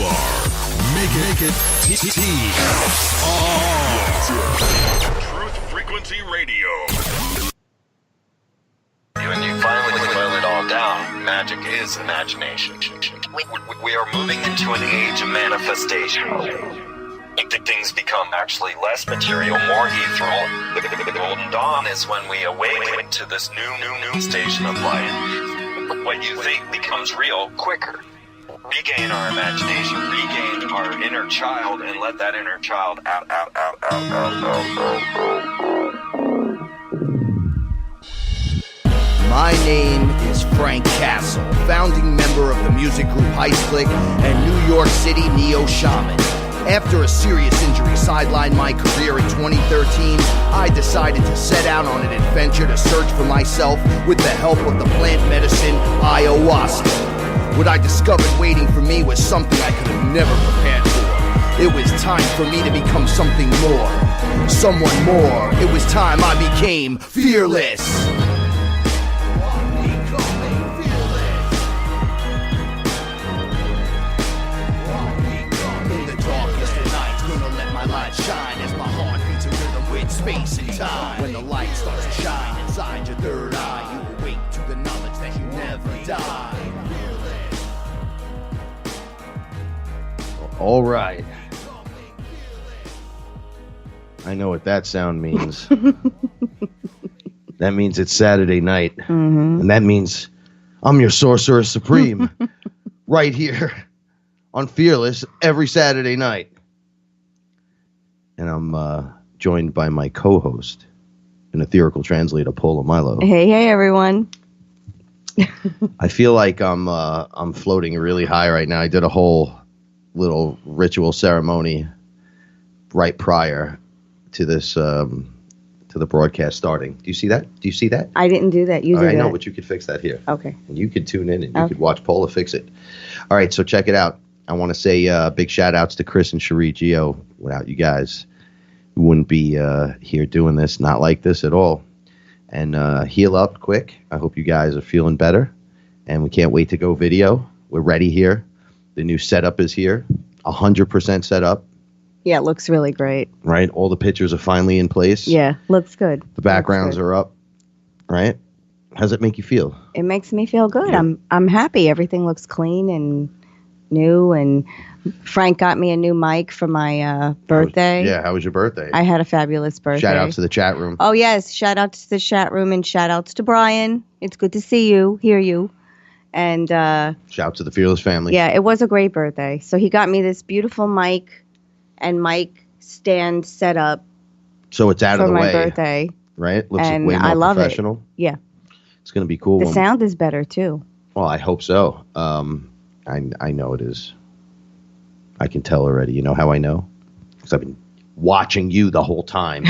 are. Make it TRUTH Frequency Radio. When you finally boil it all down, magic is imagination. We are moving into an age of manifestation. Things become actually less material, more ethereal. The golden dawn is when we awaken to this new station of life. What you think becomes real quicker. Regain our imagination, regain our inner child, and let that inner child out. My name is Frank Castle, founding member of the music group Heist Click and New York City Neo Shaman. After a serious injury sidelined my career in 2013, I decided to set out on an adventure to search for myself with the help of the plant medicine Ayahuasca. What I discovered waiting for me was something I could have never prepared for. It was time for me to become something more, someone more. It was time I became fearless. Shine as my heart beats a rhythm with space and time. When the light starts to shine inside your third eye, you awake to the knowledge that you never die. All right. I know what that sound means. That means it's Saturday night. Mm-hmm. And that means I'm your Sorcerer Supreme right here on Fearless every Saturday night. And I'm joined by my co-host, an ethereal translator, Paula Milo. Hey, everyone. I feel like I'm floating really high right now. I did a whole little ritual ceremony right prior to this, to the broadcast starting. Do you see that? I didn't do that. You did I know, that. but you could fix that here. Okay. And you could tune in and you could watch Paula fix it. All right, so check it out. I want to say big shout-outs to Chris and Cherie Gio. Without you guys, we wouldn't be here doing this, not like this at all. And heal up quick. I hope you guys are feeling better. And we can't wait to go video. We're ready here. The new setup is here. 100% set up. Yeah, it looks really great. Right? All the pictures are finally in place. Yeah, looks good. The backgrounds are up. Right? How does it make you feel? It makes me feel good. Yeah. I'm happy. Everything looks clean and new, and Frank got me a new mic for my birthday. How was your birthday? I had a fabulous birthday. Shout out to the chat room. Oh, yes. Shout out to the chat room and shout outs to Brian. It's good to see you, hear you. And shout out to the Fearless family. Yeah, it was a great birthday. So he got me this beautiful mic and mic stand set up. So it's out of the way. For my birthday. Right? Looks and way more I love professional. It. Yeah. It's going to be cool. The sound is better, too. Well, I hope so. I know it is. I can tell already. You know how I know? Because I've been watching you the whole time.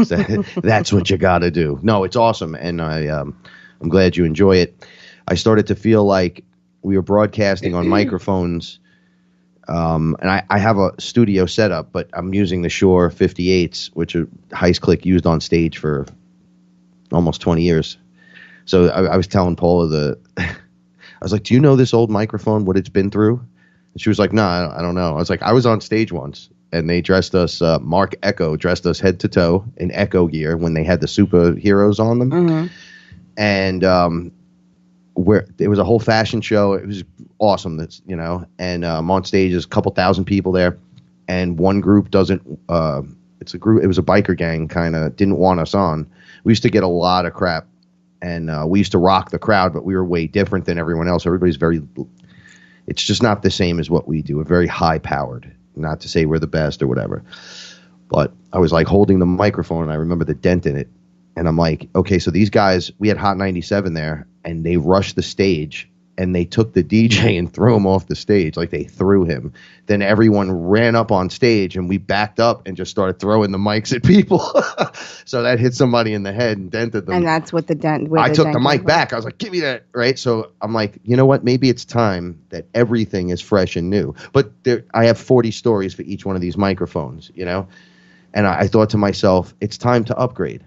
So that's what you got to do. No, it's awesome, and I'm glad you enjoy it. I started to feel like we were broadcasting on microphones, and I have a studio setup, but I'm using the Shure 58s, which Heist Click used on stage for almost 20 years. So I was telling Paula I was like, do you know this old microphone, what it's been through? And she was like, no, I don't know. I was like, I was on stage once, and they dressed us, Mark Echo dressed us head to toe in Echo gear when they had the superheroes on them. Mm-hmm. And it was a whole fashion show. It was awesome, and I'm on stage, there's a couple thousand people there, and one group it was a biker gang, kind of didn't want us on. We used to get a lot of crap. And we used to rock the crowd, but we were way different than everyone else. It's just not the same as what we do. We're very high powered. Not to say we're the best or whatever. But I was like holding the microphone, and I remember the dent in it. And I'm like, okay, so these guys, we had Hot 97 there, and they rushed the stage, and they took the DJ and threw him off the stage. Like, they threw him. Then everyone ran up on stage, and we backed up and just started throwing the mics at people. So that hit somebody in the head and dented them. And that's what the dent. I took the mic back. I was like, give me that. Right. So I'm like, you know what? Maybe it's time that everything is fresh and new. But I have 40 stories for each one of these microphones, And I thought to myself, it's time to upgrade.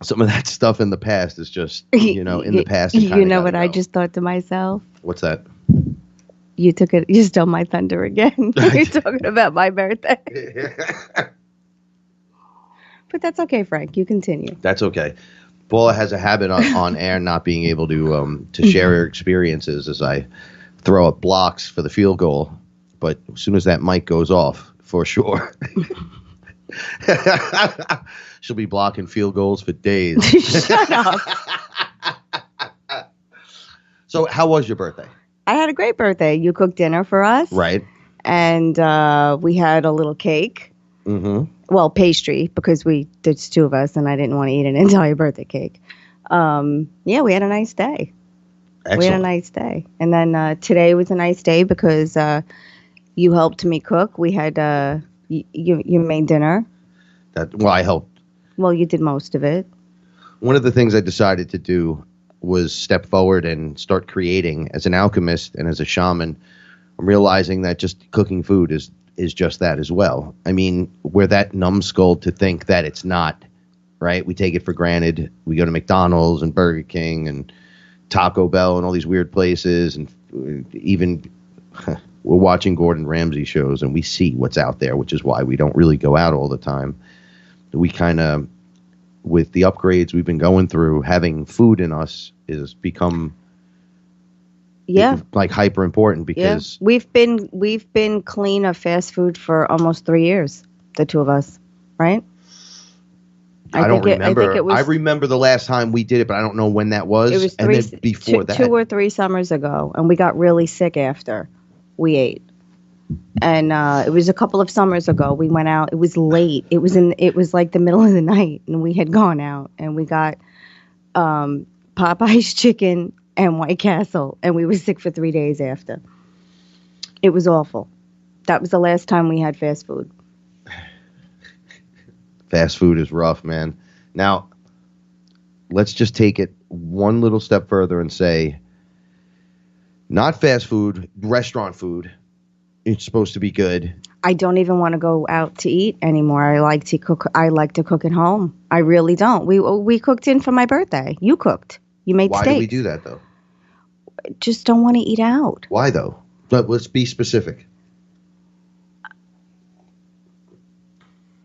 Some of that stuff in the past is just, in the past. You know what I just thought to myself? What's that? You took it. You stole my thunder again. You're talking about my birthday. But that's okay, Frank. You continue. That's okay. Paula has a habit on air not being able to share her experiences as I throw up blocks for the field goal. But as soon as that mic goes off, for sure, she'll be blocking field goals for days. Shut up. So how was your birthday? I had a great birthday. You cooked dinner for us. Right. And we had a little cake. Mm-hmm. Well, pastry, because there's two of us, and I didn't want to eat an entire birthday cake. Yeah, we had a nice day. Excellent. We had a nice day. And then today was a nice day because you helped me cook. We had, you made dinner. I helped. Well, you did most of it. One of the things I decided to do was step forward and start creating. As an alchemist and as a shaman, I'm realizing that just cooking food is just that as well. I mean, we're that numbskull to think that it's not, right? We take it for granted. We go to McDonald's and Burger King and Taco Bell and all these weird places, and even we're watching Gordon Ramsay shows and we see what's out there, which is why we don't really go out all the time. We kind of, with the upgrades we've been going through, having food in us is become like hyper important because we've been clean of fast food for almost 3 years, the two of us, right? I don't remember. I remember the last time we did it, but I don't know when that was. It was before that. 2 or 3 summers ago, and we got really sick after we ate. And it was a couple of summers ago. We went out. It was late. It was like the middle of the night, and we had gone out, and we got Popeye's chicken and White Castle, and we were sick for 3 days after. It was awful. That was the last time we had fast food. Fast food is rough, man. Now, let's just take it one little step further and say, not fast food, restaurant food. It's supposed to be good. I don't even want to go out to eat anymore. I like to cook. I like to cook at home. I really don't. We cooked in for my birthday. You cooked. You made steak. Why do we do that though? Just don't want to eat out. Why though? But let's be specific.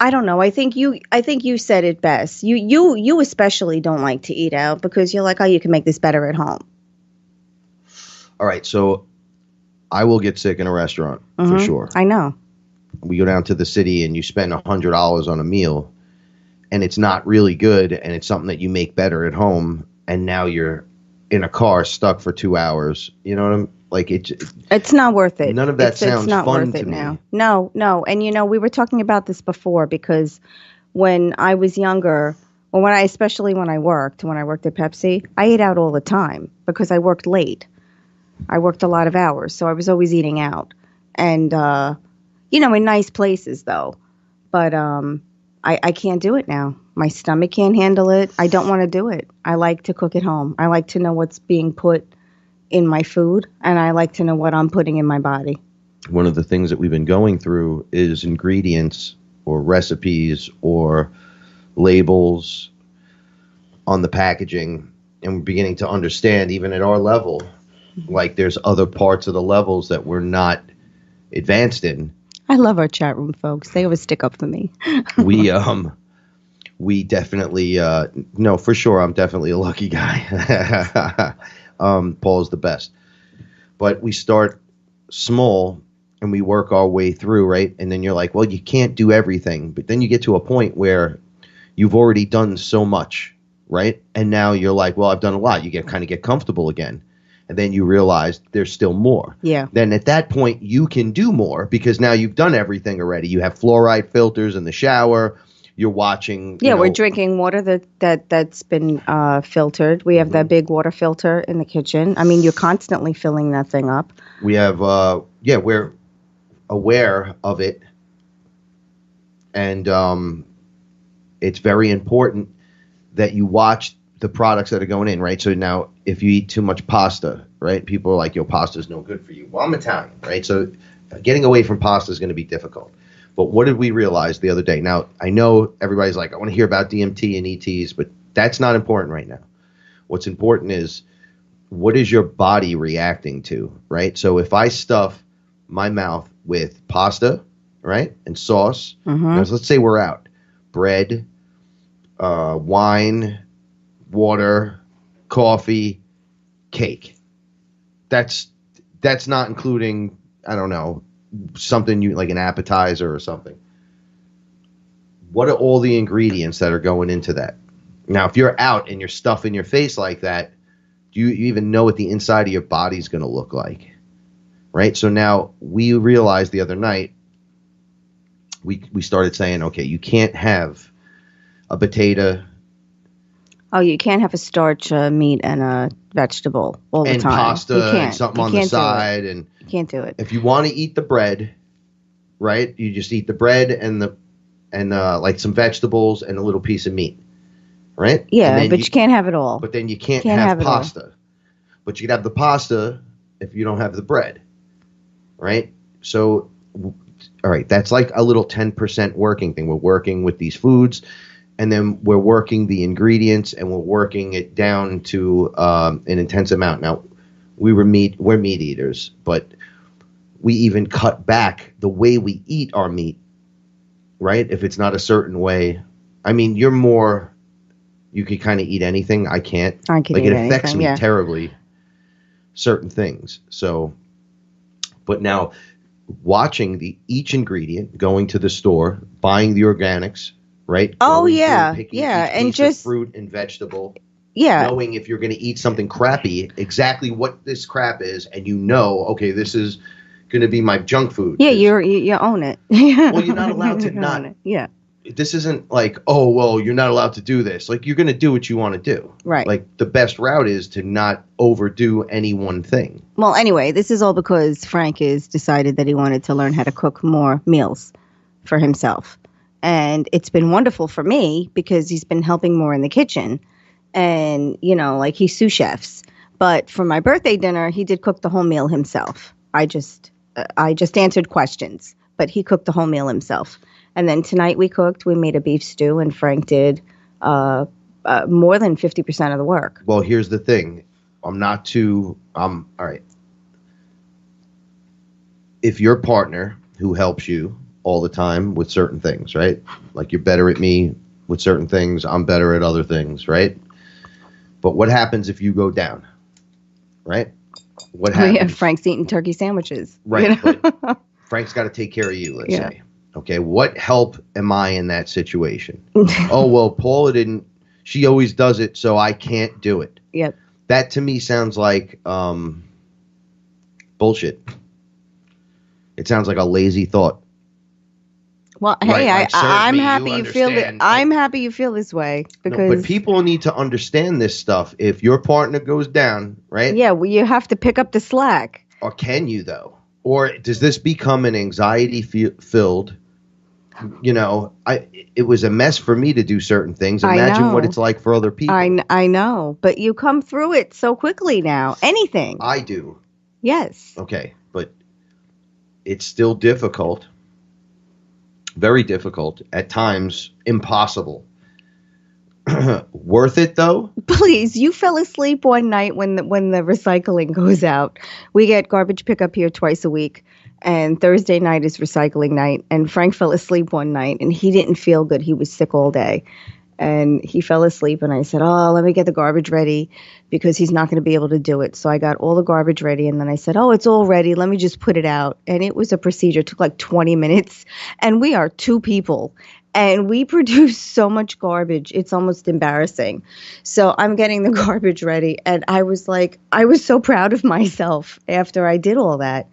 I don't know. I think you said it best. You especially don't like to eat out because you're like, oh, you can make this better at home. All right, so I will get sick in a restaurant for sure. I know. We go down to the city and you spend $100 on a meal, and it's not really good, and it's something that you make better at home, and now you're in a car stuck for 2 hours. You know what I'm like? It's not worth it. None of that sounds it's not fun worth to it me. now. No. And we were talking about this before because when I was younger, especially when I worked at Pepsi, I ate out all the time because I worked late. I worked a lot of hours, so I was always eating out. And, in nice places, though. But I can't do it now. My stomach can't handle it. I don't want to do it. I like to cook at home. I like to know what's being put in my food, and I like to know what I'm putting in my body. One of the things that we've been going through is ingredients or recipes or labels on the packaging, and we're beginning to understand, even at our level, like there's other parts of the levels that we're not advanced in. I love our chat room folks. They always stick up for me. We definitely no, for sure, I'm definitely a lucky guy. Paul's the best. But we start small and we work our way through, right? And then you're like, well, you can't do everything. But then you get to a point where you've already done so much, right? And now you're like, well, I've done a lot. You get comfortable again. And then you realize there's still more. Yeah. Then at that point, you can do more because now you've done everything already. You have fluoride filters in the shower. You're watching. We're drinking water that's been filtered. We have that big water filter in the kitchen. I mean, you're constantly filling that thing up. We have, we're aware of it. And it's very important that you watch the products that are going in, right? So now if you eat too much pasta, right, people are like, yo, pasta's no good for you. Well, I'm Italian, right? So getting away from pasta is going to be difficult. But what did we realize the other day? Now, I know everybody's like, I want to hear about DMT and ETs, but that's not important right now. What's important is what is your body reacting to, right? So if I stuff my mouth with pasta, right, and sauce, now, let's say we're out, bread, wine, water, coffee, cake. That's not including, I don't know, something you like an appetizer or something. What are all the ingredients that are going into that? Now, if you're out and you're stuffing your face like that, do you even know what the inside of your body's going to look like? Right? So now we realized the other night, we started saying, okay, you can't have a potato. Oh, you can't have a starch, a meat, and a vegetable all the and time. Pasta and something on the side. And you can't do it. If you want to eat the bread, right, you just eat the bread and like some vegetables and a little piece of meat, right? Yeah, but you can't have it all. But then you can't have pasta. But you can have the pasta if you don't have the bread, right? So, all right, that's like a little 10% working thing. We're working with these foods, and then we're working the ingredients, and we're working it down to an intense amount. Now, we're meat eaters, but we even cut back the way we eat our meat, right? If it's not a certain way. I mean, you're more, you could kind of eat anything. I can't. I can like, eat it affects anything, me terribly, certain things. So, but now, watching each ingredient, going to the store, buying the organics, right? Oh, Going yeah. through, picking Yeah. each And piece just of fruit and vegetable. Yeah. Knowing if you're going to eat something crappy, exactly what this crap is, and you know, okay, this is going to be my junk food. Yeah, you own it. Well, you're not allowed to not. Own it. Yeah. This isn't like, oh, well, you're not allowed to do this. Like, you're going to do what you want to do. Right. Like, the best route is to not overdo any one thing. Well, anyway, this is all because Frank has decided that he wanted to learn how to cook more meals for himself. And it's been wonderful for me because he's been helping more in the kitchen. And, you know, like he's sous chefs. But for my birthday dinner, he did cook the whole meal himself. I just answered questions, but he cooked the whole meal himself. And then tonight we made a beef stew, and Frank did more than 50% of the work. Well, here's the thing. All right. If your partner who helps you all the time with certain things, right? Like you're better at me with certain things, I'm better at other things, right? But what happens if you go down, right? What happens? Yeah, Frank's eating turkey sandwiches. Right. You know? But Frank's got to take care of you, let's say. Okay, what help am I in that situation? Oh, well, Paula she always does it, so I can't do it. Yep. That to me sounds like bullshit. It sounds like a lazy thought. Well, Right, hey, like, I'm certainly happy you you feel that. understand. I'm happy you feel this way because No, but people need to understand this stuff. If your partner goes down, right? yeah, well, you have to pick up the slack. Or can you though? Or does this become an anxiety filled? You know, it was a mess for me to do certain things. Imagine what it's like for other people. I know, but you come through it so quickly now. Anything. I do. Yes. Okay, but it's still difficult. Very difficult. At times, impossible. Worth it though? Please, you fell asleep one night when the recycling goes out. We get garbage pickup here twice a week, and Thursday night is recycling night. And Frank fell asleep one night, and he didn't feel good. He was sick all day, and he fell asleep. And I said, "Oh, let me get the garbage ready," because he's not going to be able to do it. So I got all the garbage ready, and then I said, "Oh, it's all ready. Let me just put it out." And it was a procedure. It took like 20 minutes, and we are 2 people. And we produce so much garbage. It's almost embarrassing. So I'm getting the garbage ready. And I was so proud of myself after I did all that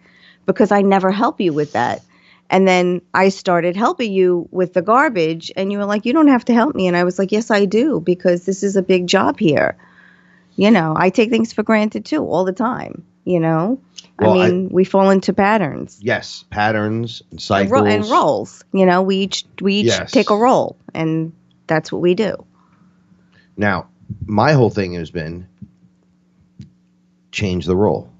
because I never help you with that. And then I started helping you with the garbage. And you were like, you don't have to help me. And I was like, yes, I do, because this is a big job here. You know, I take things for granted, too, all the time, you know. Well, I mean, we fall into patterns. Yes, patterns and cycles. And roles. You know, we each Yes. take a role, and that's what we do. Now, my whole thing has been change the role.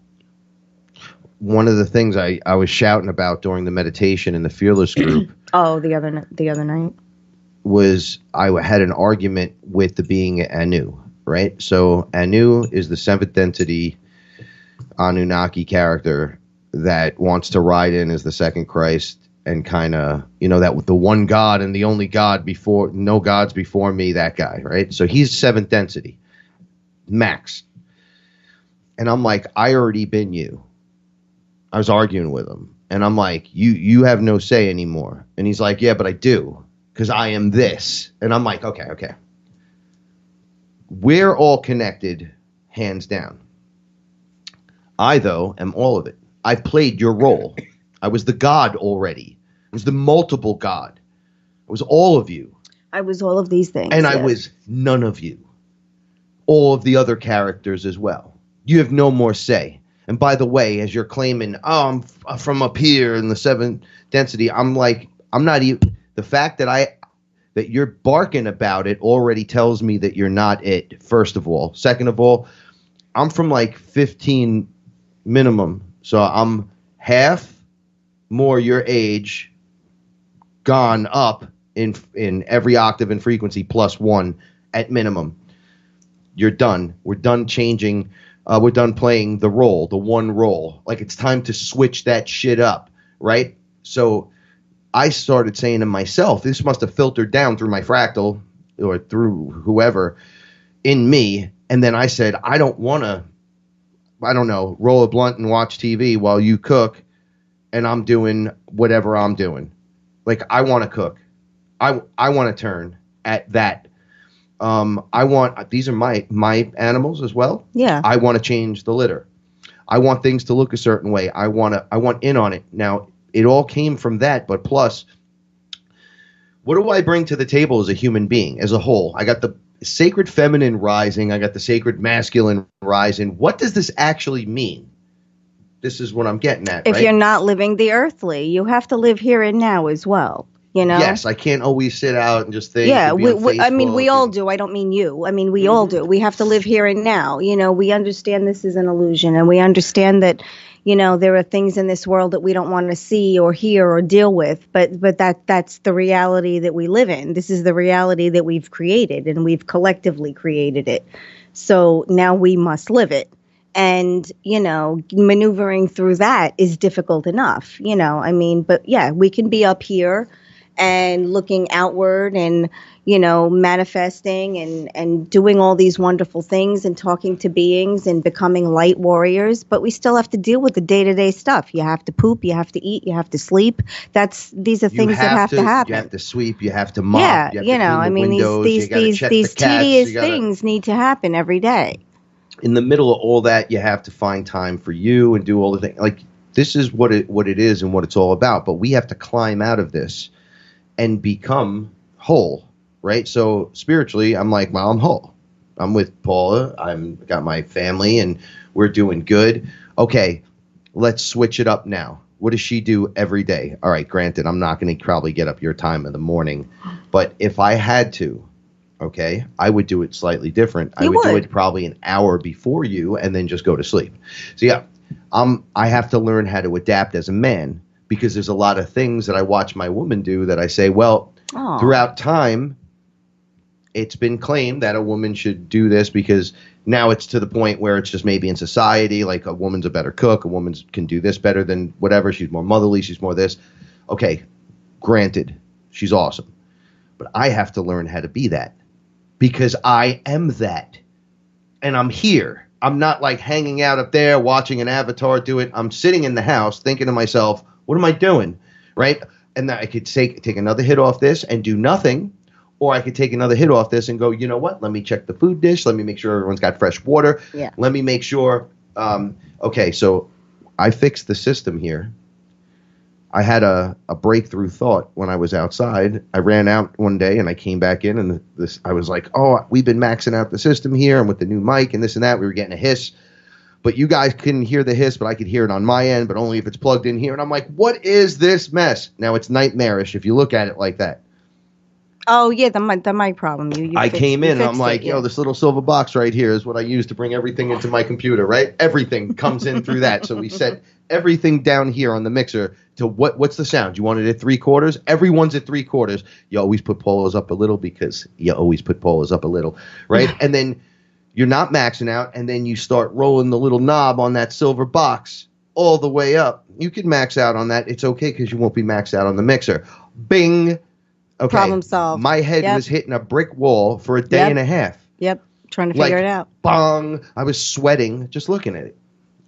One of the things I was shouting about during the meditation in the FearLess group Oh, the other night. was I had an argument with the being Anu. right? So Anu is the 7th density Anunnaki character that wants to ride in as the second Christ and kind of, that with the one God and the only God before, no gods before me, that guy, right? So he's 7th density, max. And I'm like, I already been you. I was arguing with him. And I'm like, you have no say anymore. And he's like, yeah, but I do, because I am this. And I'm like, okay. We're all connected, hands down. I, though, am all of it. I've played your role. I was the God already. I was the multiple God. I was all of you. I was all of these things. And yes. I was none of you. All of the other characters as well. You have no more say. And by the way, as you're claiming, I'm from up here in the 7th density, I'm like, I'm not even, the fact that you're barking about it already tells me that you're not it, first of all. Second of all, I'm from like 15 minimum. So I'm half more your age, gone up in every octave and frequency plus 1 at minimum. You're done. We're done changing. We're done playing the role, the one role. Like, it's time to switch that shit up, right? So I started saying to myself, this must have filtered down through my fractal or through whoever in me. And then I said, I don't want to, roll a blunt and watch TV while you cook and I'm doing whatever I'm doing. Like, I want to cook. I want to turn at that. These are my animals as well. Yeah. I want to change the litter. I want things to look a certain way. I want in on it. Now, it all came from that, but plus, what do I bring to the table as a human being, as a whole? I got the sacred feminine rising. I got the sacred masculine rising. What does this actually mean? This is what I'm getting at. If right? you're not living the earthly, you have to live here and now as well. Yes, I can't always sit out and just think. Yeah, we all do. I don't mean you. I mean, we all do. We have to live here and now. We understand this is an illusion, and we understand that, there are things in this world that we don't want to see or hear or deal with. But that's the reality that we live in. This is the reality that we've created, and we've collectively created it. So now we must live it. And, maneuvering through that is difficult enough, but yeah, we can be up here and looking outward and, manifesting and doing all these wonderful things and talking to beings and becoming light warriors. But we still have to deal with the day-to-day stuff. You have to poop, you have to eat, you have to sleep. These are things that have to happen. You have to sweep, you have to mop. Yeah, you have to clean the windows, these tedious things need to happen every day. In the middle of all that, you have to find time for you and do all the things. Like, this is what it is and what it's all about. But we have to climb out of this and become whole, right? So spiritually, I'm like, well, I'm whole. I'm with Paula. I've got my family, and we're doing good. Okay, let's switch it up now. What does she do every day? All right, granted, I'm not going to probably get up your time in the morning, but if I had to, okay, I would do it slightly different. I would do it probably an hour before you and then just go to sleep. So yeah, I have to learn how to adapt as a man, because there's a lot of things that I watch my woman do that I say, well, throughout time, it's been claimed that a woman should do this, because now it's to the point where it's just maybe in society, like a woman's a better cook, a woman can do this better than whatever, she's more motherly, she's more this. Okay, granted, she's awesome. But I have to learn how to be that, because I am that. And I'm here. I'm not like hanging out up there watching an avatar do it. I'm sitting in the house thinking to myself, what am I doing? Right? And I could take another hit off this and do nothing. Or I could take another hit off this and go, you know what? Let me check the food dish. Let me make sure everyone's got fresh water. Yeah. Let me make sure. Okay, so I fixed the system here. I had a breakthrough thought when I was outside. I ran out one day and I came back in, and I was like, oh, we've been maxing out the system here, and with the new mic and this and that, we were getting a hiss. But you guys couldn't hear the hiss, but I could hear it on my end, but only if it's plugged in here. And I'm like, what is this mess? Now, it's nightmarish if you look at it like that. Oh, yeah, the mic problem. I came in and I'm like, this little silver box right here is what I use to bring everything into my computer, right? Everything comes in through that. So we set everything down here on the mixer to what's the sound? You want it at 3/4? Everyone's at 3/4. You always put Paula's up a little, because you always put Paula's up a little, right? And then you're not maxing out, and then you start rolling the little knob on that silver box all the way up. You can max out on that. It's okay because you won't be maxed out on the mixer. Bing. Okay. Problem solved. My head was hitting a brick wall for a day and a half. Yep. Trying to figure it out. Bong. I was sweating just looking at it.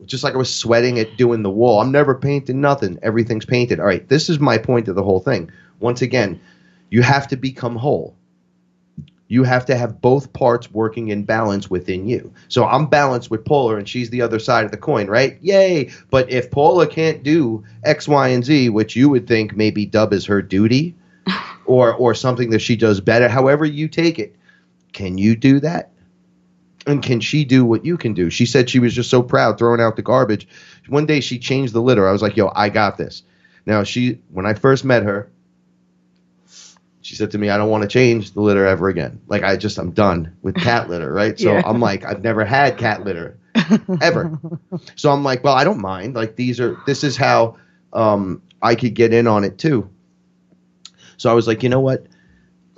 Just like I was sweating at doing the wall. I'm never painting nothing. Everything's painted. All right. This is my point of the whole thing. Once again, you have to become whole. You have to have both parts working in balance within you. So I'm balanced with Paula, and she's the other side of the coin, right? Yay. But if Paula can't do X, Y, and Z, which you would think maybe dub is her duty or something that she does better, however you take it, can you do that? And can she do what you can do? She said she was just so proud throwing out the garbage. One day she changed the litter. I was like, yo, I got this. Now, when I first met her, she said to me, I don't want to change the litter ever again. Like, I'm done with cat litter, right? So I'm like, I've never had cat litter ever. So I'm like, well, I don't mind. Like, this is how I could get in on it too. So I was like, you know what?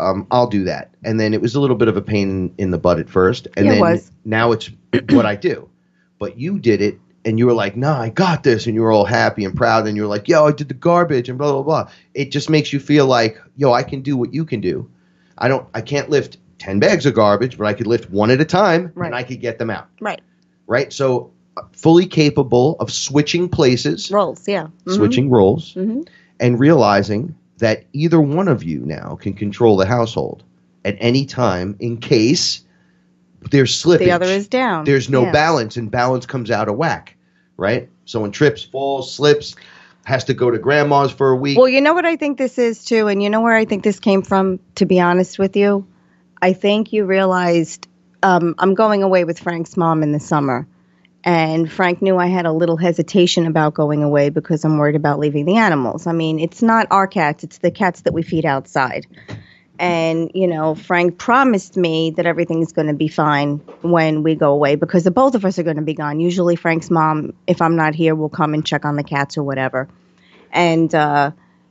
I'll do that. And then it was a little bit of a pain in the butt at first. And then now it's what I do. But you did it. And you were like, nah, I got this. And you were all happy and proud. And you were like, yo, I did the garbage and blah, blah, blah. It just makes you feel like, yo, I can do what you can do. I can't lift 10 bags of garbage, but I could lift one at a time and I could get them out. Right. Right. So fully capable of switching places. Roles, yeah. Mm-hmm. Switching roles and realizing that either one of you now can control the household at any time in case there's slippage. The other is down. There's no balance, and balance comes out of whack. Right? Someone trips, falls, slips, has to go to grandma's for a week. Well, you know what I think this is too, and you know where I think this came from, to be honest with you? I think you realized I'm going away with Frank's mom in the summer, and Frank knew I had a little hesitation about going away because I'm worried about leaving the animals. I mean, it's not our cats, it's the cats that we feed outside. And, you know, Frank promised me that everything's going to be fine when we go away because the both of us are going to be gone. Usually Frank's mom, if I'm not here, will come and check on the cats or whatever. And,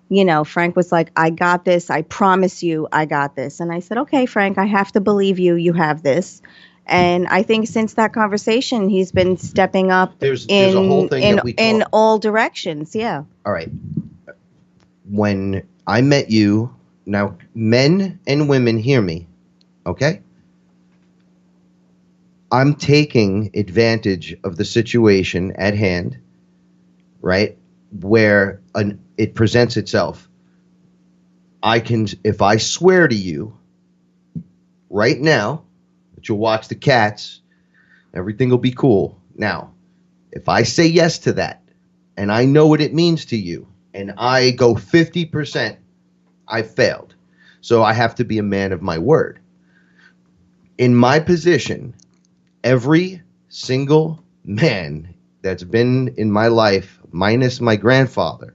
you know, Frank was like, I got this. I promise you I got this. And I said, okay, Frank, I have to believe you. You have this. And I think since that conversation, he's been stepping up there's a whole thing in all directions. Yeah. All right. When I met you, now, men and women, hear me, okay? I'm taking advantage of the situation at hand, right, where it presents itself. If I swear to you right now that you'll watch the cats, everything will be cool. Now, if I say yes to that, and I know what it means to you, and I go 50%, I failed. So I have to be a man of my word. In my position, every single man that's been in my life, minus my grandfather,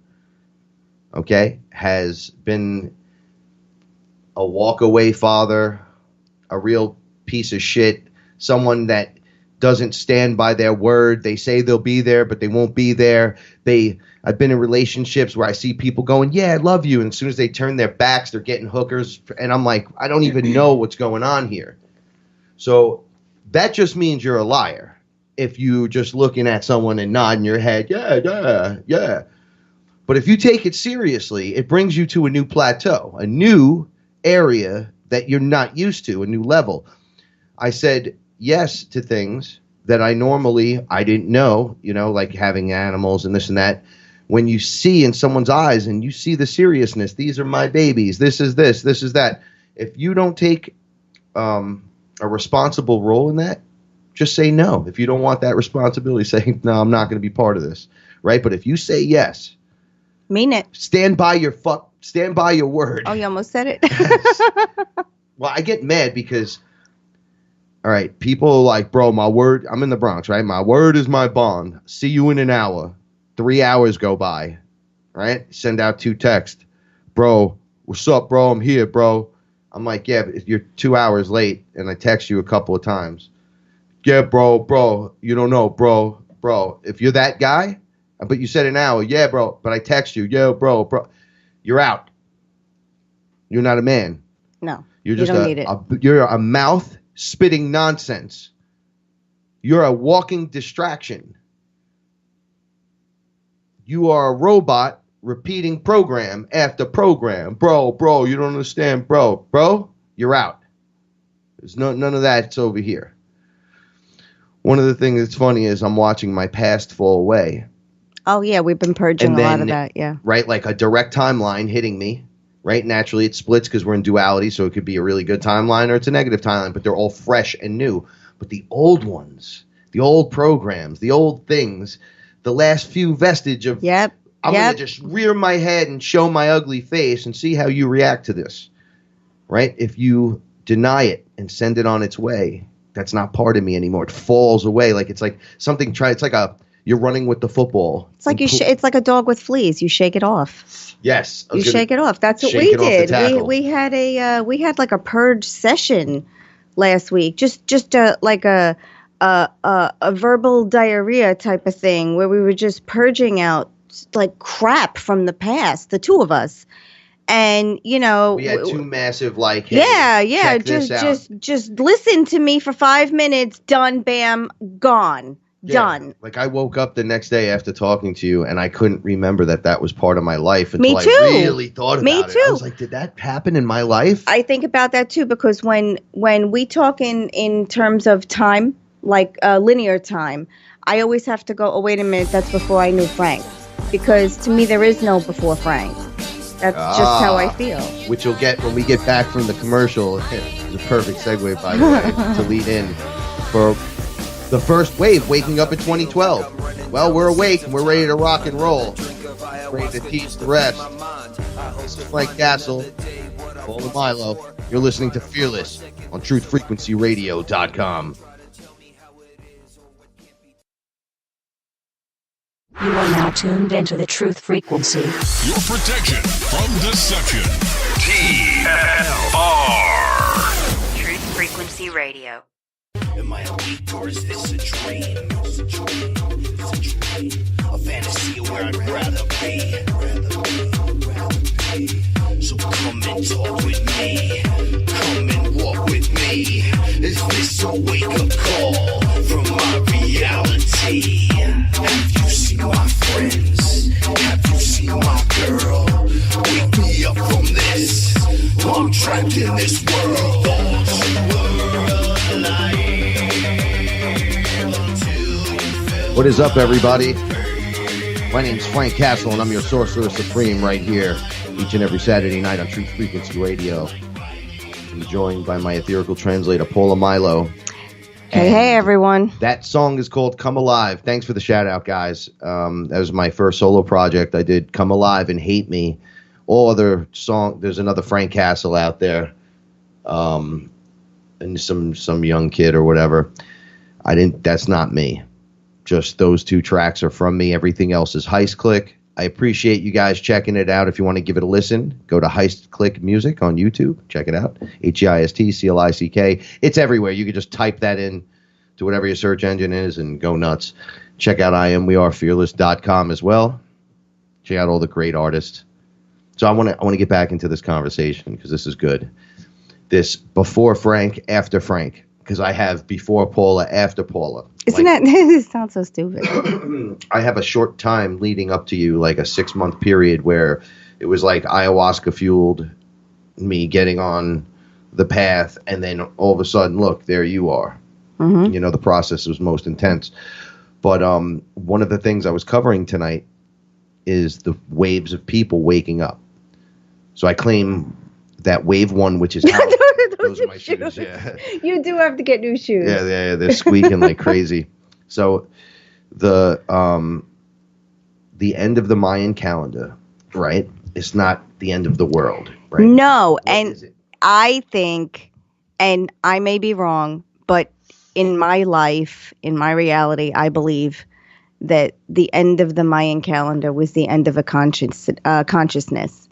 okay, has been a walk-away father, a real piece of shit, someone that doesn't stand by their word. They say they'll be there, but they won't be there. I've been in relationships where I see people going, yeah, I love you. And as soon as they turn their backs, they're getting hookers. And I'm like, I don't even know what's going on here. So that just means you're a liar. If you just looking at someone and nodding your head, yeah. But if you take it seriously, it brings you to a new plateau, a new area that you're not used to, a new level. I said yes to things that I didn't know, you know, like having animals and this and that. When you see in someone's eyes and you see the seriousness, these are my babies, this is that. If you don't take a responsible role in that, just say no. If you don't want that responsibility, say, no, I'm not going to be part of this, right? But if you say yes, mean it. Stand by your word. Oh, you almost said it. Well, I get mad because, all right, people are like, bro, my word, I'm in the Bronx, right? My word is my bond. See you in an hour. 3 hours go by, right? Send out 2 texts. Bro, what's up, bro? I'm here, bro. I'm like, yeah, but you're 2 hours late, and I text you a couple of times. Yeah, bro, you don't know, bro. If you're that guy, but you said an hour, yeah, bro, but I text you, yeah, bro, you're out. You're not a man. No, You're just you don't need it. You're a mouth spitting nonsense. You're a walking distraction. You are a robot repeating program after program. Bro, you don't understand, bro. Bro, you're out. There's none of that's over here. One of the things that's funny is I'm watching my past fall away. Oh, yeah, we've been purging a lot of that, yeah. Right, like a direct timeline hitting me. Right, naturally it splits because we're in duality, so it could be a really good timeline or it's a negative timeline, but they're all fresh and new. But the old ones, the old programs, the old things, the last few vestige of, I'm going to just rear my head and show my ugly face and see how you react to this. Right? If you deny it and send it on its way, that's not part of me anymore. It falls away. It's like something, it's like you're running with the football. It's like it's like a dog with fleas. You shake it off. Yes. You shake it off. That's what we did. We had like a purge session last week. Just like a verbal diarrhea type of thing where we were just purging out like crap from the past, the two of us. And we had two massive hey, just listen to me for 5 minutes, done, bam, gone. Done. Like I woke up the next day after talking to you and I couldn't remember that was part of my life until Me too. I really thought about Me it. too. I was like, did that happen in my life? I think about that too because when we talk in terms of time, like linear time, I always have to go, oh, wait a minute, that's before I knew Frank. Because to me, there is no before Frank. That's just how I feel. Which you'll get when we get back from the commercial. It's a perfect segue, by the way, to lead in for the first wave, waking up in 2012. Well, we're awake and we're ready to rock and roll. Ready to teach the rest. This is Frank Castle, Paula Milo. You're listening to Fearless on TruthFrequencyRadio.com. You are now tuned into the Truth Frequency. Your protection from deception. TLR. Truth Frequency Radio. Am I awake or is this a dream? A fantasy where I'd rather be. So come and talk with me. Come and walk with me. Is this a wake-up call from my reality? Have you seen my friends? Have you seen my girl? Wake me up from this. I'm trapped in this world. What is up, everybody? My name's Frank Castle, and I'm your Sorcerer Supreme right here each and every Saturday night on Truth Frequency Radio. I'm joined by my ethereal translator, Paula Milo. Hey, everyone. That song is called Come Alive. Thanks for the shout-out, guys. That was my first solo project. I did Come Alive and Hate Me. All other song. There's another Frank Castle out there, and some young kid or whatever. That's not me. Just those two tracks are from me. Everything else is Heist Click. I appreciate you guys checking it out. If you want to give it a listen, go to Heist Click Music on YouTube. Check it out. HEISTCLICK. It's everywhere. You can just type that in to whatever your search engine is and go nuts. Check out IamWeAreFearless.com as well. Check out all the great artists. So I want to get back into this conversation because this is good. This before Frank, after Frank. Because I have before Paula, after Paula. Isn't that, this sounds so stupid. I have a short time leading up to you, like a 6-month period where it was like ayahuasca fueled me getting on the path. And then all of a sudden, look, there you are. Mm-hmm. You know, the process was most intense. But one of the things I was covering tonight is the waves of people waking up. So I claim that wave one, which is how those are my shoes. Yeah. You do have to get new shoes. Yeah, they're squeaking like crazy. So the end of the Mayan calendar, right? It's not the end of the world, right? No, and I think, and I may be wrong, but in my life, in my reality, I believe that the end of the Mayan calendar was the end of a consciousness.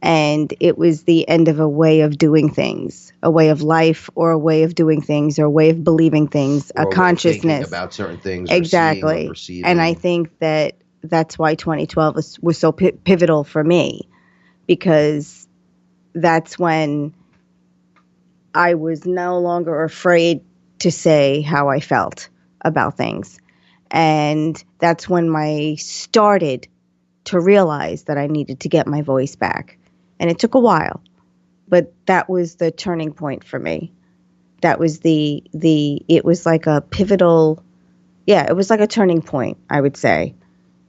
And it was the end of a way of doing things, a way of life, or a way of doing things, or a way of believing things, or a consciousness about certain things. Exactly. Or seeing or and I think that's why 2012 was so pivotal for me, because that's when I was no longer afraid to say how I felt. about things. And that's when I started to realize that I needed to get my voice back. And it took a while, but that was the turning point for me. That was it was like a pivotal, it was like a turning point, I would say,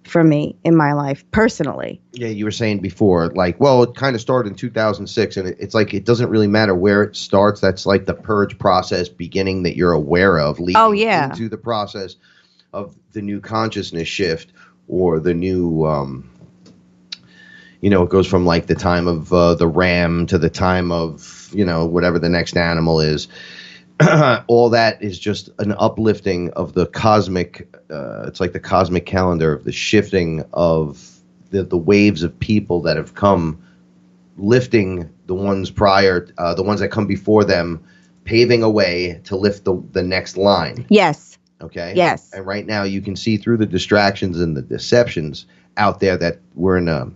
for me in my life personally. Yeah, you were saying before, like, well, it kind of started in 2006, and it's like it doesn't really matter where it starts. That's like the purge process beginning that you're aware of, leading into the process of the new consciousness shift or the new, it goes from like the time of the ram to the time of, whatever the next animal is. All that is just an uplifting of the cosmic, it's like the cosmic calendar of the shifting of the waves of people that have come, lifting the ones prior, the ones that come before them, paving a way to lift the next line. Yes. Okay? Yes. And right now you can see through the distractions and the deceptions out there that we're in a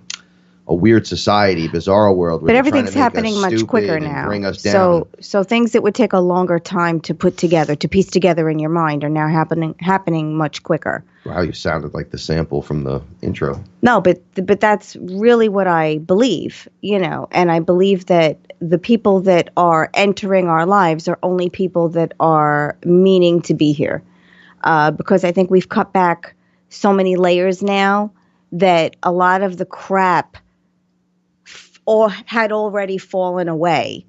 weird society, bizarre world. But everything's happening much quicker now. Bring us down. So things that would take a longer time to put together, to piece together in your mind, are now happening much quicker. Wow, you sounded like the sample from the intro. No, but that's really what I believe, and I believe that the people that are entering our lives are only people that are meaning to be here, because I think we've cut back so many layers now that a lot of the crap or had already fallen away.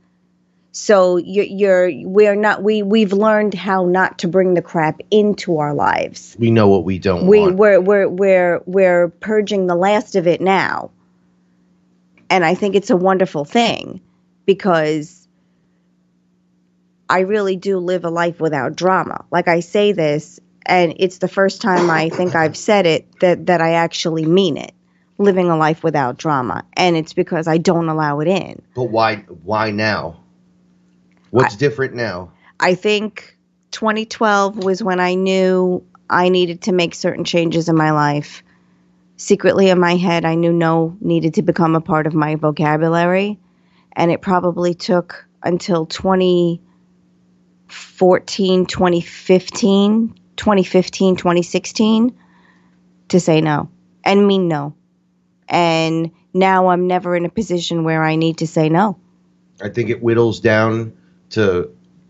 So we've learned how not to bring the crap into our lives. We know what we don't want. We're purging the last of it now. And I think it's a wonderful thing, because I really do live a life without drama. Like, I say this, and it's the first time I think I've said it that I actually mean it. Living a life without drama, and it's because I don't allow it in. But why now? What's different now? I think 2012 was when I knew I needed to make certain changes in my life. Secretly in my head, I knew no needed to become a part of my vocabulary, and it probably took until 2014, 2015, 2016 to say no and mean no. And now I'm never in a position where I need to say no. I think it whittles down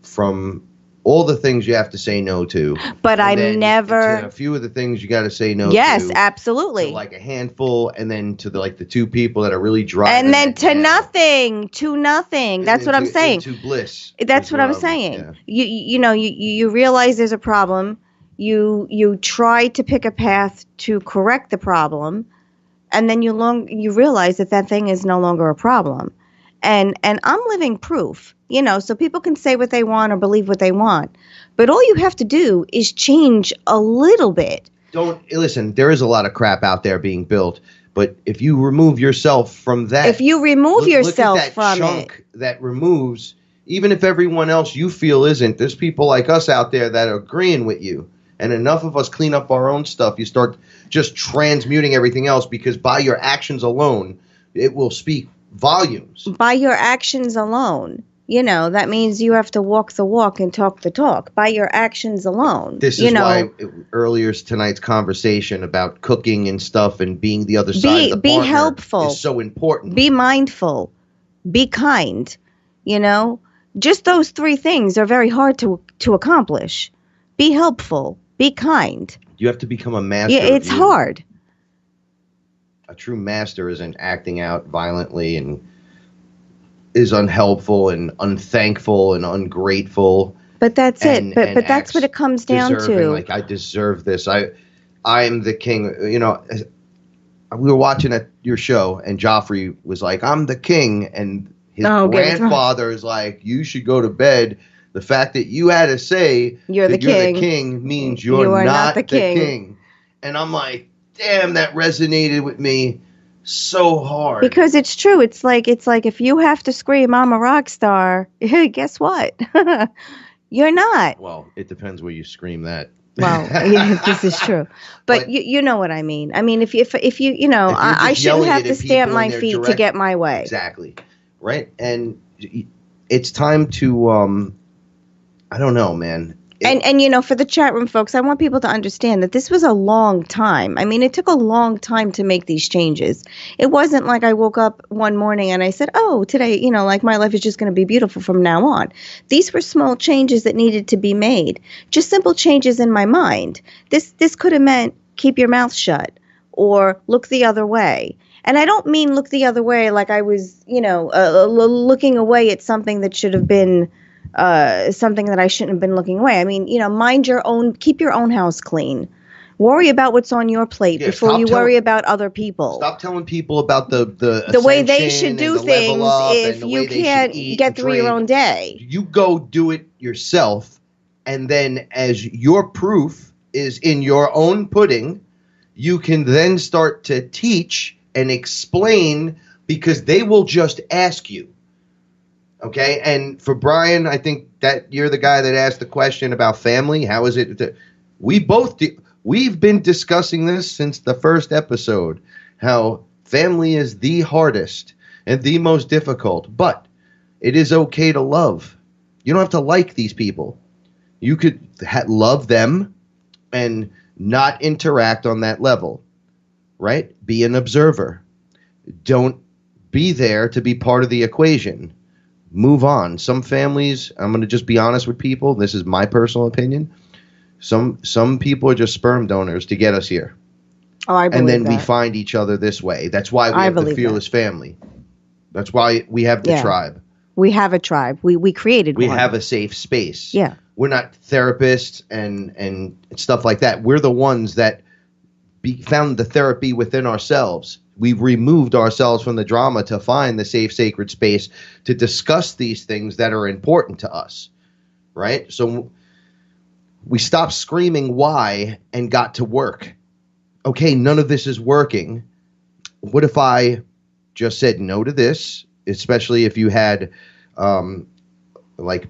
from all the things you have to say no to. But I'm never... To a few of the things you got to say no to. Yes, absolutely. To like a handful, and then to the two people that are really driving. And then to nothing. That's what I'm saying. To bliss. That's what I'm saying. Yeah. You realize there's a problem. You try to pick a path to correct the problem. And then you realize that thing is no longer a problem. And I'm living proof, so people can say what they want or believe what they want. But all you have to do is change a little bit. Listen, there is a lot of crap out there being built. But if you remove yourself from that. If you remove yourself look at that from chunk that removes, even if everyone else you feel isn't, there's people like us out there that are agreeing with you. And enough of us clean up our own stuff, you start just transmuting everything else, because by your actions alone, it will speak volumes. By your actions alone. That means you have to walk the walk and talk the talk. By your actions alone. This is why earlier tonight's conversation about cooking and stuff and being the other side of the partner helpful. Is so important. Be mindful. Be kind. Just those three things are very hard to accomplish. Be helpful. Be kind. You have to become a master. Yeah, it's hard. A true master isn't acting out violently and is unhelpful and unthankful and ungrateful. But that's it. But that's what it comes down to. Like, I deserve this. I am the king. We were watching your show, and Joffrey was like, "I'm the king," and his grandfather is like, "You should go to bed." The fact that you had to say you're the king means you're not the king. And I'm like, damn, that resonated with me so hard. Because it's true. It's like if you have to scream, "I'm a rock star," guess what? You're not. Well, it depends where you scream that. Well, yeah, this is true. But you know what I mean. I mean, if you I shouldn't have to stamp my feet to get my way. Exactly. Right. And it's time to, I don't know, man. And you know, for the chat room folks, I want people to understand that this was a long time. I mean, it took a long time to make these changes. It wasn't like I woke up one morning and I said, "Oh, today, you know, like my life is just going to be beautiful from now on." These were small changes that needed to be made. Just simple changes in my mind. This could have meant keep your mouth shut or look the other way. And I don't mean look the other way like I was, you know, looking away at something that should have been something that I shouldn't have been looking away. I mean, you know, keep your own house clean. Worry about what's on your plate before you worry about other people. Stop telling people about the way they should do things if you can't get through your own day. You go do it yourself, and then as your proof is in your own pudding, you can then start to teach and explain, because they will just ask you. Okay, and for Brian, I think that you're the guy that asked the question about family. How is it? We've been discussing this since the first episode, how family is the hardest and the most difficult, but it is okay to love. You don't have to like these people. You could love them and not interact on that level, right? Be an observer. Don't be there to be part of the equation. Move on. Some families, I'm going to just be honest with people. This is my personal opinion. Some people are just sperm donors to get us here. Oh, I believe and then that. we find each other this way. That's why we have the FearLess family. That's why we have the tribe. We have a tribe. We created one. We have a safe space. Yeah. We're not therapists and stuff like that. We're the ones that found the therapy within ourselves. We removed ourselves from the drama to find the safe, sacred space to discuss these things that are important to us, right? So we stopped screaming why and got to work. Okay, none of this is working. What if I just said no to this, especially if you had like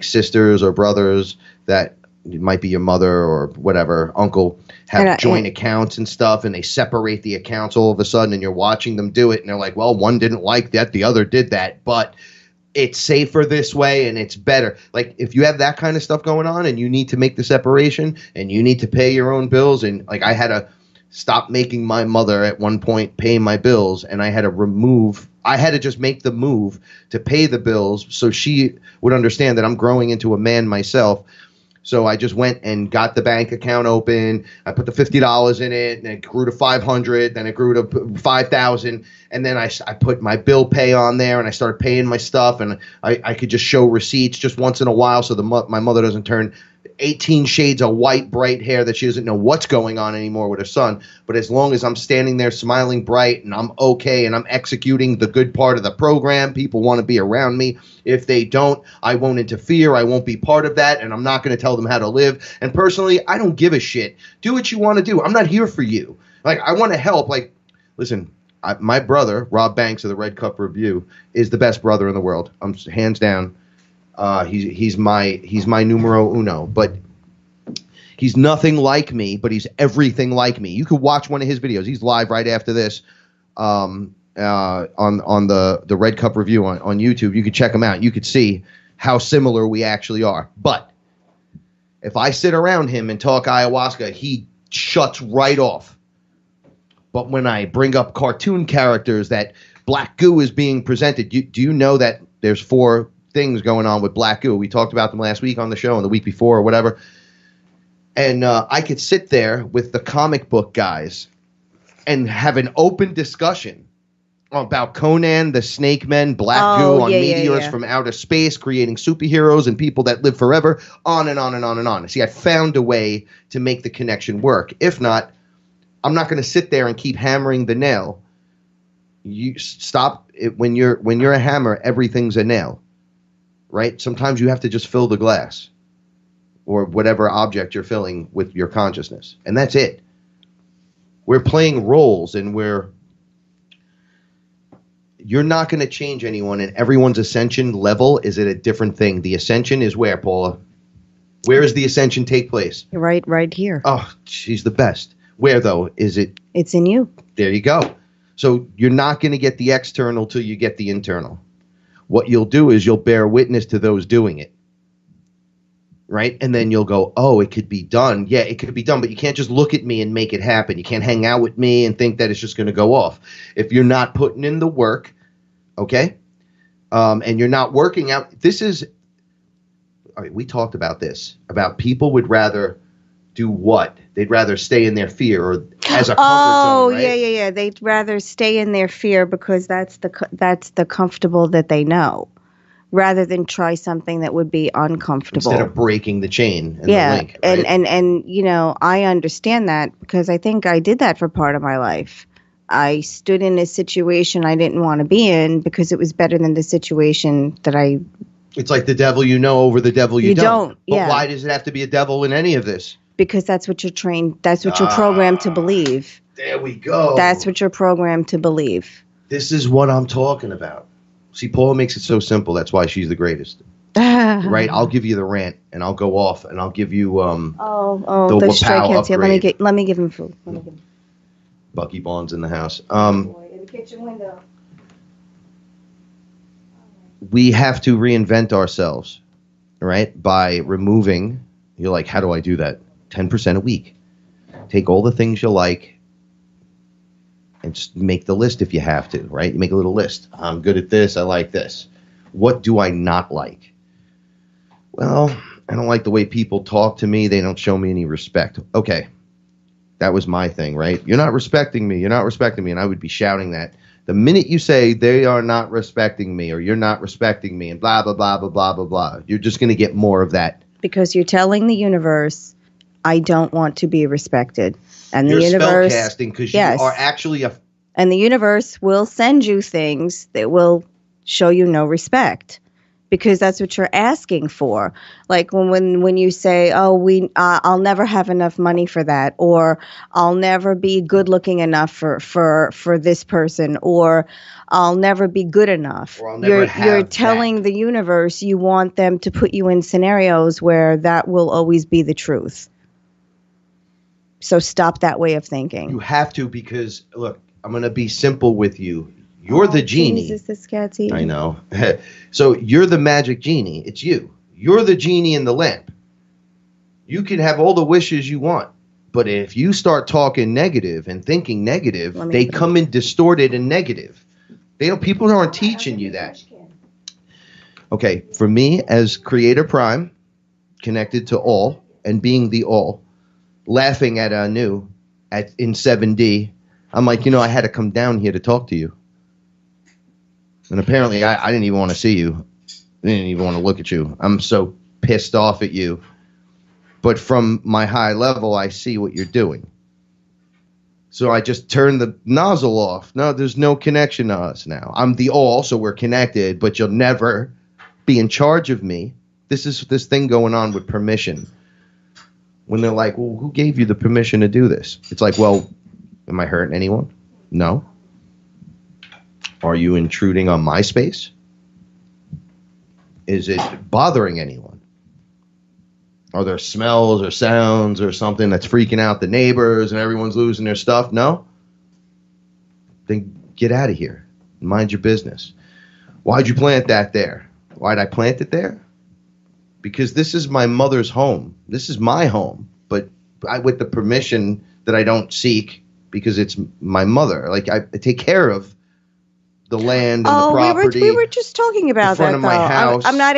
sisters or brothers that might be your mother or whatever, uncle, have joint accounts and stuff, and they separate the accounts all of a sudden, and you're watching them do it, and they're like, well, one didn't like that, the other did that, but it's safer this way and it's better. Like, if you have that kind of stuff going on and you need to make the separation and you need to pay your own bills, and like I had to stop making my mother at one point pay my bills, and I had to just make the move to pay the bills so she would understand that I'm growing into a man myself. So I just went and got the bank account open. I put the $50 in it, and it grew to $500. Then it grew to $5,000, and then I put my bill pay on there, and I started paying my stuff, and I could just show receipts just once in a while, so my mother doesn't turn 18 shades of white, bright hair that she doesn't know what's going on anymore with her son. But as long as I'm standing there smiling bright and I'm okay and I'm executing the good part of the program, people want to be around me. If they don't, I won't interfere. I won't be part of that, and I'm not going to tell them how to live. And personally, I don't give a shit. Do what you want to do. I'm not here for you. Like, I want to help. Like, listen, my brother, Rob Banks of the Red Cup Review, is the best brother in the world. I'm hands down. He's my numero uno, but he's nothing like me, but he's everything like me. You could watch one of his videos. He's live right after this, on the Red Cup Review on YouTube. You could check him out. You could see how similar we actually are. But if I sit around him and talk ayahuasca, he shuts right off. But when I bring up cartoon characters that black goo is being presented, do you know that there's 4 things going on with black goo? We talked about them last week on the show and the week before or whatever. And I could sit there with the comic book guys and have an open discussion about Conan, the Snake Men, black goo on meteors from outer space, creating superheroes and people that live forever, on and on and on and on. See, I found a way to make the connection work. If not, I'm not going to sit there and keep hammering the nail. You stop it when you're a hammer, everything's a nail. Right? Sometimes you have to just fill the glass or whatever object you're filling with your consciousness. And that's it. We're playing roles, and you're not going to change anyone, and everyone's ascension level is at a different thing. The ascension is where, Paula? Where does the ascension take place? Right here. Oh, she's the best. Where, though? Is it? It's in you. There you go. So you're not going to get the external till you get the internal. What you'll do is you'll bear witness to those doing it, right? And then you'll go, oh, it could be done. Yeah, it could be done, but you can't just look at me and make it happen. You can't hang out with me and think that it's just going to go off. If you're not putting in the work, okay, and you're not working out, all right, we talked about this, about people would rather do what? They'd rather stay in their fear or as a comfort zone, right? Yeah. They'd rather stay in their fear because that's the comfortable that they know, rather than try something that would be uncomfortable. Instead of breaking the chain and the link. Right? And you know, I understand that because I think I did that for part of my life. I stood in a situation I didn't want to be in because it was better than the situation that I... It's like the devil you know over the devil you don't. Yeah. But why does it have to be a devil in any of this? Because that's what you're trained, that's what you're programmed to believe. There we go. That's what you're programmed to believe. This is what I'm talking about. See, Paula makes it so simple. That's why she's the greatest. Right? I'll give you the rant, and I'll go off, and I'll give you the stray cats here. Let me give him food. Bucky Bond's in the house. In the kitchen window. We have to reinvent ourselves, right? By removing. You're like, how do I do that? 10% a week. Take all the things you like and just make the list if you have to, right? You make a little list. I'm good at this. I like this. What do I not like? Well, I don't like the way people talk to me. They don't show me any respect. Okay. That was my thing, right? You're not respecting me. You're not respecting me. And I would be shouting that. The minute you say they are not respecting me or you're not respecting me and blah, blah, blah, blah, blah, blah, blah, you're just going to get more of that. Because you're telling the universe, I don't want to be respected. And the you're universe, spellcasting because you are actually and the universe will send you things that will show you no respect. Because that's what you're asking for. Like when you say, "Oh, I'll never have enough money for that," or "I'll never be good looking enough for this person," or "I'll never be good enough." Or I'll never you're telling the universe you want them to put you in scenarios where that will always be the truth. So stop that way of thinking. You have to, because look, I'm going to be simple with you. You're the genie. Jesus, this cat's eating. I know. So you're the magic genie. It's you. You're the genie in the lamp. You can have all the wishes you want. But if you start talking negative and thinking negative, they come in distorted and negative. People aren't teaching you that. Okay, for me as Creator Prime, connected to all and being the all, laughing at Anu in 7D, I'm like, I had to come down here to talk to you. And apparently I didn't even want to see you. I didn't even want to look at you. I'm so pissed off at you. But from my high level, I see what you're doing. So I just turned the nozzle off. No, there's no connection to us now. I'm the all, so we're connected, but you'll never be in charge of me. This is this thing going on with permission. When they're like, well, who gave you the permission to do this? It's like, well, am I hurting anyone? No. Are you intruding on my space? Is it bothering anyone? Are there smells or sounds or something that's freaking out the neighbors and everyone's losing their stuff? No? Then get out of here. Mind your business. Why'd you plant that there? Why'd I plant it there? Because this is my mother's home. This is my home. But with the permission that I don't seek, because it's my mother. Like, I take care of the land and the property. We were just talking about that. In front of my house. I'm not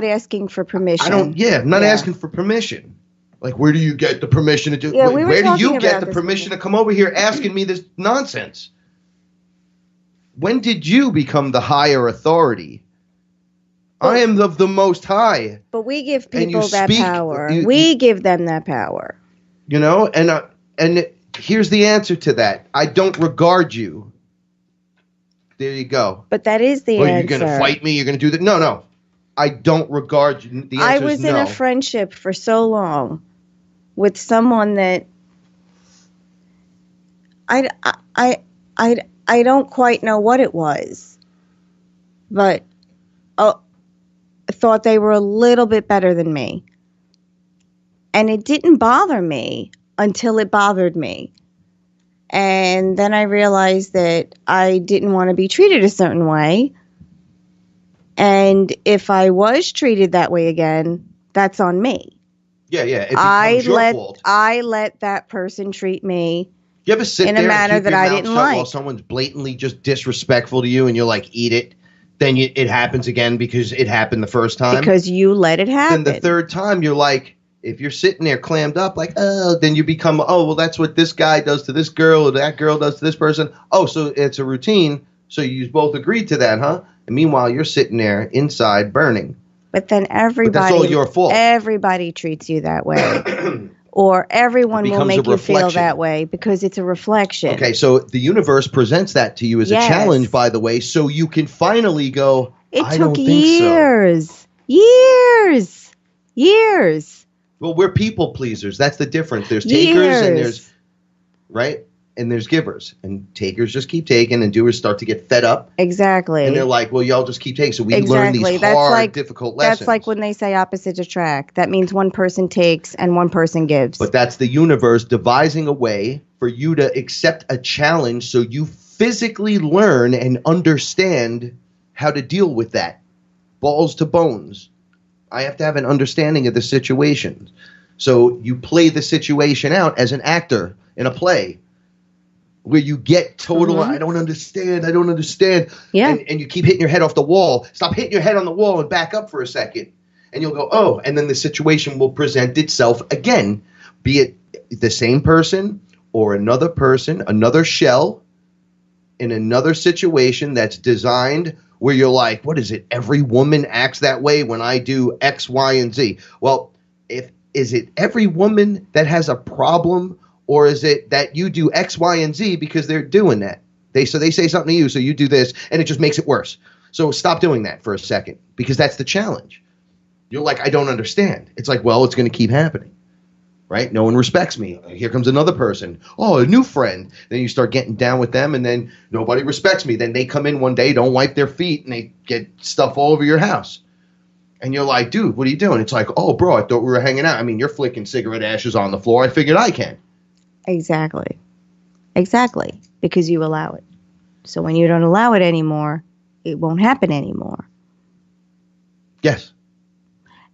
asking for permission. I'm not asking for permission. Like, where do you get the permission to do? Yeah, where do you get the permission to come over here asking me this nonsense? When did you become the higher authority? I am of the Most High. But we give people that power. We give them that power. And here's the answer to that. I don't regard you. There you go. But that is the answer. You're going to fight me? You're going to do that? No. I don't regard you. The answer I was is no. in a friendship for so long with someone that I don't quite know what it was, but I thought they were a little bit better than me. And it didn't bother me until it bothered me. And then I realized that I didn't want to be treated a certain way. And if I was treated that way again, That's on me. Yeah. It becomes your fault. I let that person treat me You ever sit in there a manner and keep that your I mouth didn't shut like. while someone's blatantly just disrespectful to you, and you're like, eat it? Then it happens again because it happened the first time. Because you let it happen. Then the third time, you're like, if you're sitting there clammed up, like, oh, then you become, oh, well, that's what this guy does to this girl, or that girl does to this person. Oh, so it's a routine. So you both agreed to that, huh? And meanwhile, you're sitting there inside burning. But then everybody, But that's all your fault. Everybody treats you that way. Or everyone will make you feel that way because it's a reflection. Okay, so the universe presents that to you as a challenge, by the way, so you can finally go, I don't think so. Years. Well, we're people pleasers. That's the difference. There's takers and there's, right? And there's givers. And takers just keep taking, and doers start to get fed up. Exactly. And they're like, well, y'all just keep taking. So we learn these hard, difficult lessons. That's like when they say opposites attract. That means one person takes and one person gives. But that's the universe devising a way for you to accept a challenge so you physically learn and understand how to deal with that. Balls to bones. I have to have an understanding of the situation. So you play the situation out as an actor in a play where you get total, I don't understand. Yeah. And you keep hitting your head off the wall. Stop hitting your head on the wall and back up for a second. And you'll go, oh, and then the situation will present itself again, be it the same person or another person, another shell in another situation that's designed where you're like, what is it? Every woman acts that way when I do X, Y, and Z. Well, is it every woman that has a problem, or is it that you do X, Y, and Z because they're doing that? They say something to you, so you do this, and it just makes it worse. So stop doing that for a second, because that's the challenge. You're like, I don't understand. It's like, well, it's going to keep happening, right? No one respects me. Here comes another person. Oh, a new friend. Then you start getting down with them, and then nobody respects me. Then they come in one day, don't wipe their feet, and they get stuff all over your house. And you're like, dude, what are you doing? It's like, oh, bro, I thought we were hanging out. I mean, you're flicking cigarette ashes on the floor. I figured I can. Exactly. Because you allow it. So when you don't allow it anymore, it won't happen anymore. Yes.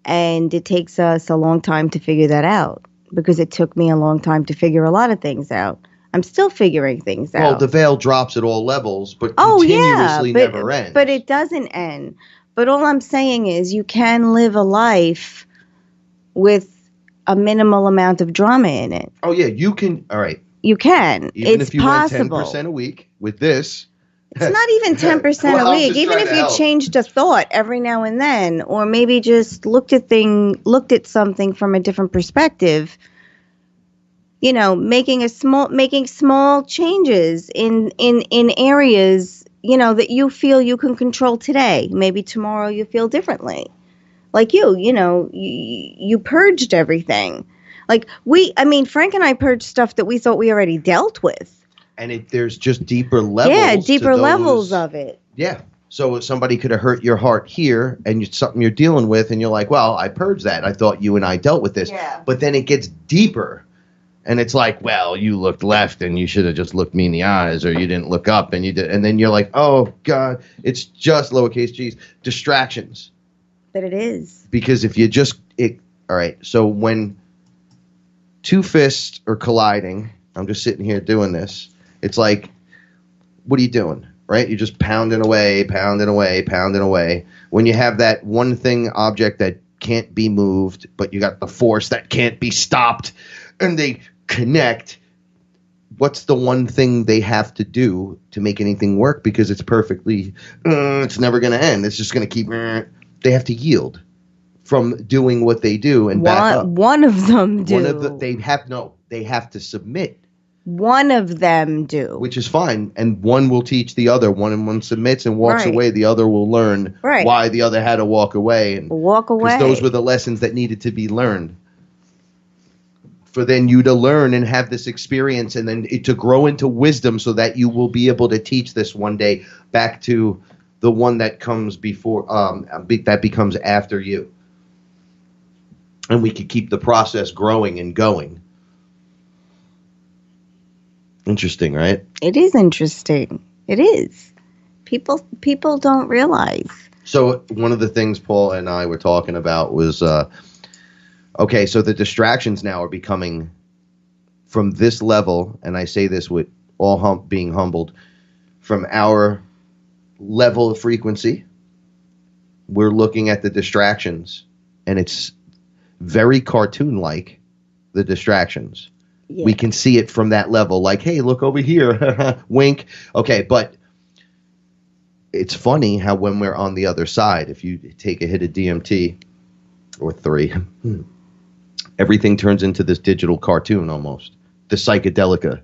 And it takes us a long time to figure that out, because it took me a long time to figure a lot of things out. I'm still figuring things out. Well, the veil drops at all levels, but continuously never ends. But it doesn't end. But all I'm saying is you can live a life with a minimal amount of drama in it. Oh, yeah, you can. All right. You can. Even it's if you possible. went 10% a week with this. It's not even 10% a week. Even if you changed a thought every now and then, or maybe just looked at something from a different perspective, you know, making small changes in areas, you know, that you feel you can control today. Maybe tomorrow you feel differently. Like you purged everything. Like Frank and I purged stuff that we thought we already dealt with. And there's just deeper levels. Yeah, deeper levels of it. Yeah. So somebody could have hurt your heart here, and it's something you're dealing with, and you're like, well, I purged that. I thought you and I dealt with this. Yeah. But then it gets deeper. And it's like, well, you looked left, and you should have just looked me in the eyes, or you didn't look up, and you did. And then you're like, oh, God, it's just lowercase g's. Distractions. But it is. Because if you just all right, so when two fists are colliding, I'm just sitting here doing this. It's like, what are you doing, right? You're just pounding away. When you have that one thing object that can't be moved, but you got the force that can't be stopped, and they connect, what's the one thing they have to do to make anything work? Because it's perfectly, it's never going to end. It's just going to keep, they have to yield from doing what they do and back up. One of them do. They have to submit. One of them do. Which is fine. And one will teach the other. One submits and walks Right. away. The other will learn Right. why the other had to walk away. And Walk away. because those were the lessons that needed to be learned. For then you to learn and have this experience, and then to grow into wisdom, so that you will be able to teach this one day back to the one that comes before, that becomes after you. And we could keep the process growing and going. Interesting, right? It is interesting. It is. People don't realize. So one of the things Paul and I were talking about was Okay, so the distractions now are becoming from this level, and I say this with all being humbled, from our level of frequency, we're looking at the distractions, and it's very cartoon-like, the distractions. Yeah. We can see it from that level, like, hey, look over here, wink. Okay, but it's funny how when we're on the other side, if you take a hit of DMT or 3, everything turns into this digital cartoon almost. The psychedelica.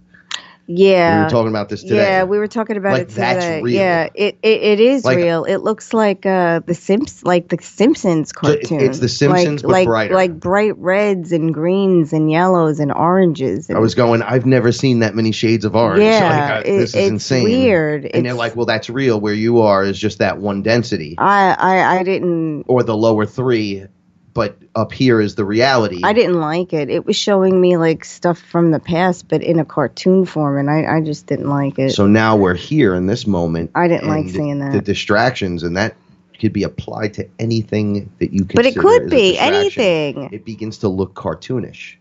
Yeah. We were talking about this today. Yeah, we were talking about it today. That's real. Yeah, it is like, real. It looks like the Simpsons cartoon. It's the Simpsons, but brighter. Like bright reds and greens and yellows and oranges. And I've never seen that many shades of orange. Yeah, this is insane. Weird. And they're like, well, that's real. Where you are is just that one density. I didn't. Or the lower 3. But up here is the reality. I didn't like it. It was showing me like stuff from the past, but in a cartoon form, and I just didn't like it. So now we're here in this moment. I didn't like seeing that. The distractions, and that could be applied to anything that you consider. But it could be anything. It begins to look cartoonish,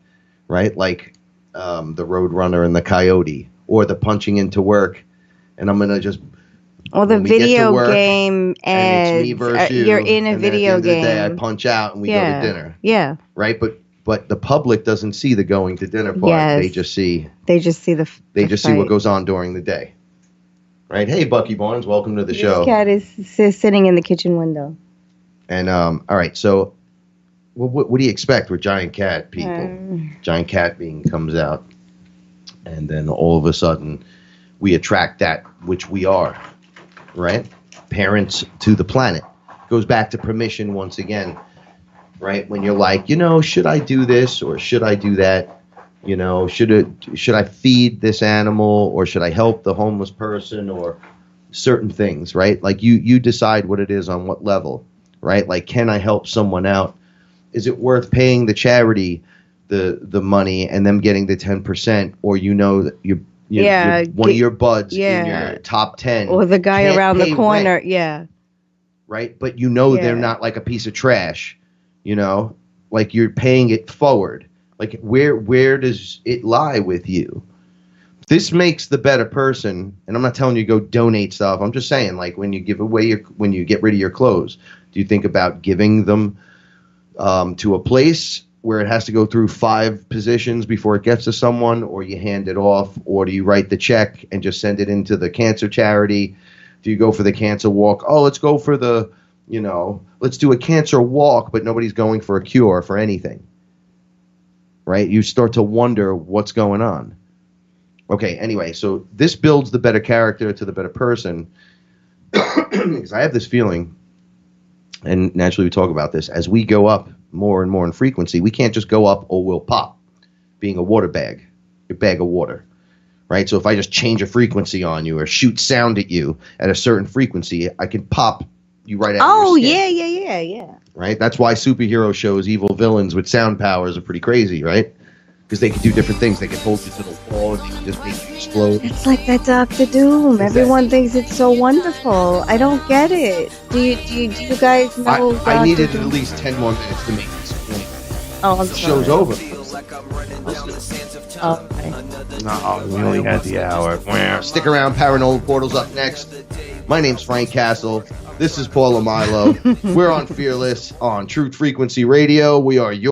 right? Like the Roadrunner and the Coyote, or the punching into work, and I'm gonna just. Or the video game, and it's me versus you, you're in a video at the end game. Of the day, I punch out and we go to dinner. Yeah. Right, but the public doesn't see the going to dinner part. Yes. They just see see what goes on during the day. Right. Hey, Bucky Barnes, welcome to the show. This cat is sitting in the kitchen window. And all right, so what do you expect with giant cat people? Giant cat being comes out, and then all of a sudden, we attract that which we are. Right? Parents to the planet. Goes back to permission once again. Right? When you're like, should I do this or should I do that? Should I feed this animal or should I help the homeless person or certain things, right? Like you decide what it is on what level, right? Like, can I help someone out? Is it worth paying the charity the money and them getting the 10%, or that you're one of your buds in your top 10. Or the guy around the corner, rent, right? But they're not like a piece of trash, like you're paying it forward. Like where does it lie with you? This makes the better person, and I'm not telling you go donate stuff. I'm just saying, like, when you give away when you get rid of your clothes, do you think about giving them to a place where it has to go through 5 positions before it gets to someone, or you hand it off, or do you write the check and just send it into the cancer charity? Do you go for the cancer walk? Oh, let's go for let's do a cancer walk, but nobody's going for a cure for anything, right? You start to wonder what's going on. Okay, anyway, so this builds the better character to the better person, because I have this feeling, and naturally we talk about this, as we go up more and more in frequency, we can't just go up or we'll pop, being a water bag, a bag of water, right? So if I just change a frequency on you or shoot sound at you at a certain frequency, I can pop you right out of your skin. Yeah. Right? That's why superhero shows, evil villains with sound powers are pretty crazy, right? Because they can do different things. They can hold you to the wall and they can just make you explode. It's like that Dr. Doom. Everyone thinks it's so wonderful. I don't get it. Do you guys know? I needed at least 10 more minutes to make this point. Oh, I'm sorry. The show's over. Okay. No, we only had the hour. Stick around. Paranormal Portal's up next. My name's Frank Castle. This is Paula Milo. We're on FearLess on Truth Frequency Radio. We are your